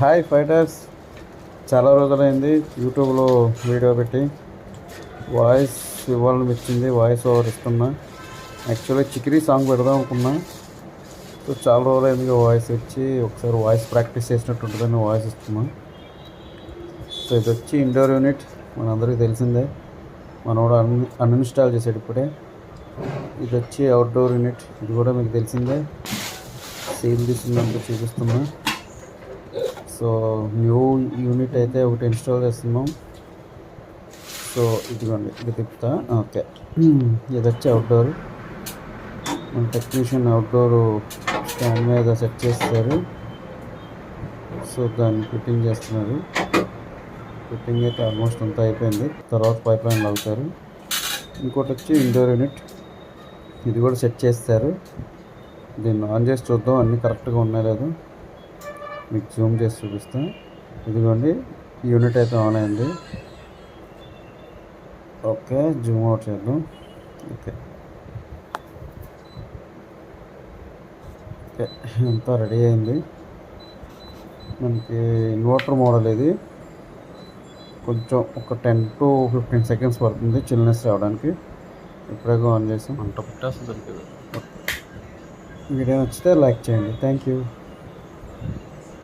Hi fighters, చాలా రోజులైంది యూట్యూబ్లో వీడియో పెట్టి వాయిస్ ఇవ్వాలనిపించింది. వాయిస్ ఓవర్ ఇస్తున్నా. యాక్చువల్లీ చికిరీ సాంగ్ పెడదాం అనుకున్నా. సో చాలా రోజులైంది వాయిస్ ఇచ్చి ఒకసారి వాయిస్ ప్రాక్టీస్ చేసినట్టు ఉంటుందని వాయిస్ ఇస్తున్నా. సో ఇది వచ్చి ఇండోర్ యూనిట్, మనందరికీ తెలిసిందే. మనోడు అన్ఇన్స్టాల్ చేసాడు ఇప్పుడే. ఇది వచ్చి అవుట్డోర్ యూనిట్, ఇది కూడా మీకు తెలిసిందే. సేల్ తీసుకున్నట్టు చూపిస్తున్నా. సో న్యూ యూనిట్ అయితే ఒకటి ఇన్స్టాల్ చేస్తున్నాం. సో ఇదిగోండి, ఇది తిప్పుతా. ఓకే, ఇది వచ్చి అవుట్డోర్. మన టెక్నీషియన్ అవుట్డోర్ స్టాండ్ మీద సెట్ చేస్తారు. సో దాన్ని ఫిట్టింగ్ చేస్తున్నారు. ఫిట్టింగ్ అయితే ఆల్మోస్ట్ అంతా అయిపోయింది. తర్వాత పైప్ లైన్ లాగుతారు. ఇంకోటి వచ్చి ఇండోర్ యూనిట్, ఇది కూడా సెట్ చేస్తారు. దీన్ని ఆన్ చేసి చూద్దాం అన్నీ కరెక్ట్గా ఉన్నాయో లేదో. మీకు జూమ్ చేసి చూపిస్తాను. ఇదిగోండి, యూనిట్ అయితే ఆన్ అయింది. ఓకే, జూమ్ అవుట్ చేద్దాం. ఓకే ఓకే, అంతా రెడీ అయింది. మనకి ఇన్వర్టర్ మోడల్ ఇది. కొంచెం ఒక 10 to 15 seconds పడుతుంది చిల్నెస్ రావడానికి. ఇప్పుడే ఆన్ చేసాం. అంట పుట్టేస్తుంది. వీడియో నచ్చితే లైక్ చేయండి. Thank you.